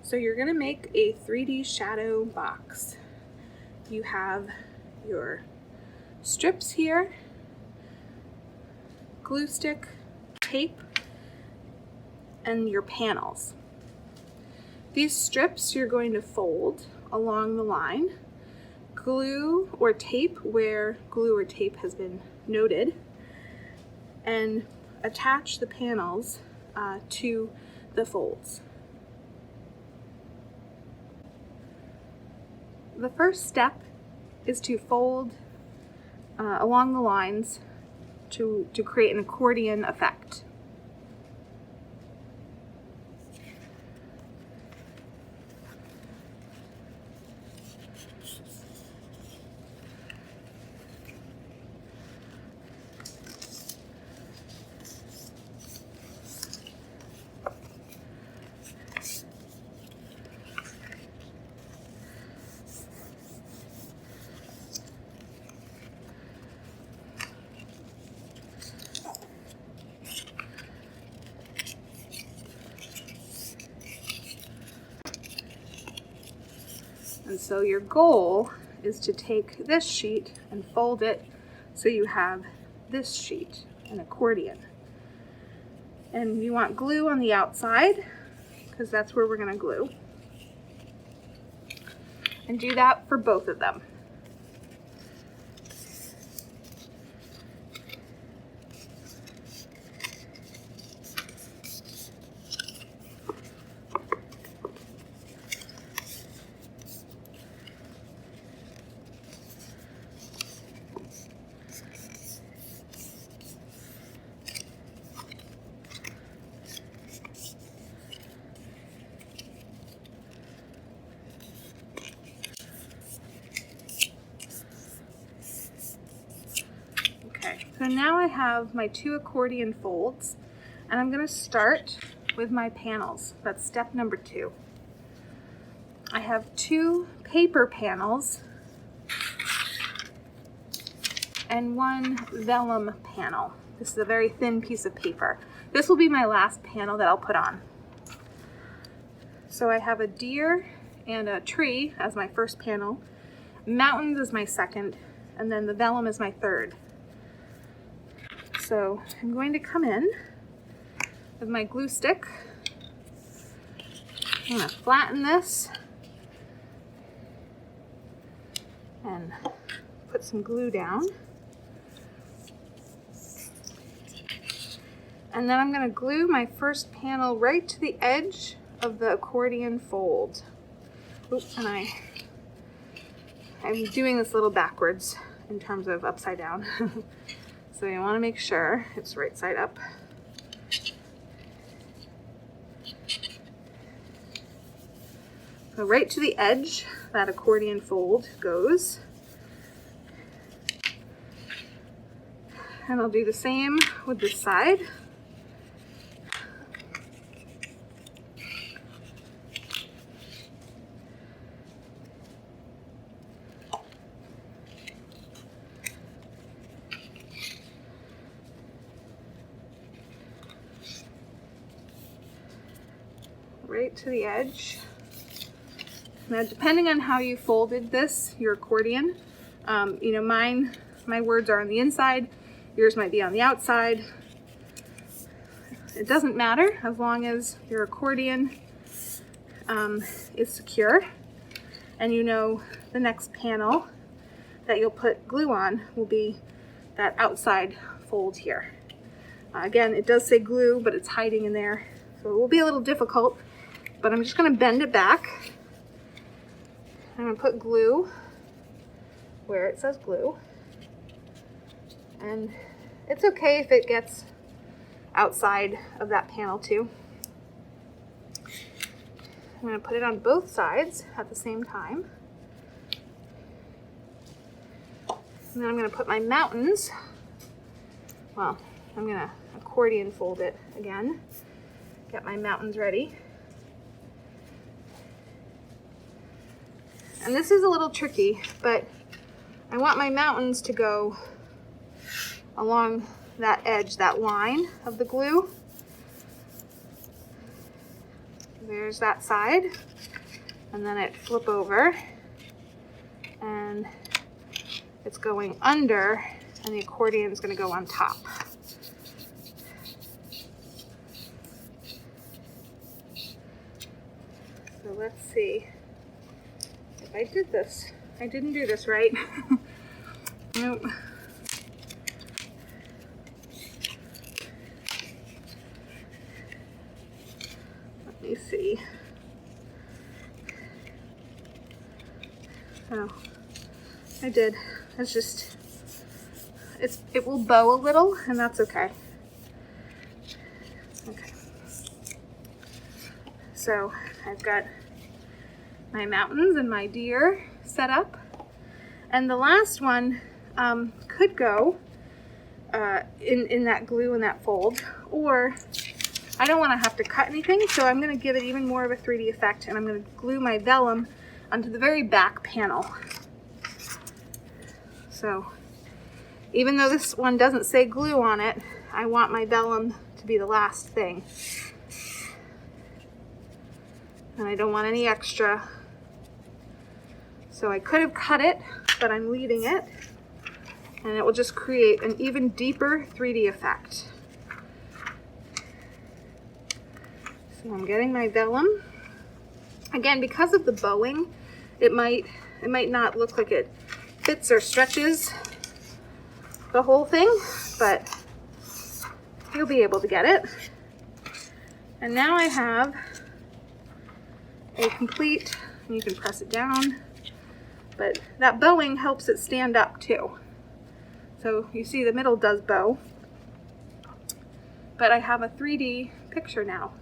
So you're gonna make a 3D shadow box. You have your strips here, glue stick, tape, and your panels. These strips you're going to fold along the line, glue or tape where glue or tape has been noted, and attach the panels to the folds. The first step is to fold along the lines to create an accordion effect. And so your goal is to take this sheet and fold it so you have this sheet, an accordion. And you want glue on the outside because that's where we're going to glue. And do that for both of them. So now I have my 2 accordion folds, and I'm going to start with my panels. That's step number 2. I have 2 paper panels and 1 vellum panel. This is a very thin piece of paper. This will be my last panel that I'll put on. So I have a deer and a tree as my first panel, mountains as my second, and then the vellum is my third. So I'm going to come in with my glue stick. I'm going to flatten this and put some glue down. And then I'm going to glue my first panel right to the edge of the accordion fold. Oops, and I'm doing this a little backwards in terms of upside down. So you want to make sure it's right side up. So right to the edge that accordion fold goes. And I'll do the same with this side. Right to the edge. Now, depending on how you folded this, your accordion, my words are on the inside, yours might be on the outside. It doesn't matter as long as your accordion is secure, and you know the next panel that you'll put glue on will be that outside fold here. Again, it does say glue, but it's hiding in there, so it will be a little difficult. But I'm just going to bend it back. I'm going to put glue where it says glue. And it's okay if it gets outside of that panel too. I'm going to put it on both sides at the same time. And then I'm going to put my mountains. Well, I'm going to accordion fold it again. Get my mountains ready. And this is a little tricky, but I want my mountains to go along that edge, that line of the glue. there's that side, and then it flip over, and it's going under, and the accordion is going to go on top. So let's see if I did this. I didn't do this right. Nope. Let me see. Oh, I did. It's just, it will bow a little, and that's okay. Okay. So I've got my mountains and my deer set up. And the last one could go in that glue in that fold, or I don't want to have to cut anything, so I'm going to give it even more of a 3D effect, and I'm going to glue my vellum onto the very back panel. So even though this one doesn't say glue on it, I want my vellum to be the last thing. And I don't want any extra. So I could have cut it, but I'm leaving it, and it will just create an even deeper 3D effect. So I'm getting my vellum. Again, because of the bowing, it might not look like it fits or stretches the whole thing, but you'll be able to get it. And now I have a complete, and you can press it down, but that bowing helps it stand up too. So you see the middle does bow, but I have a 3D picture now.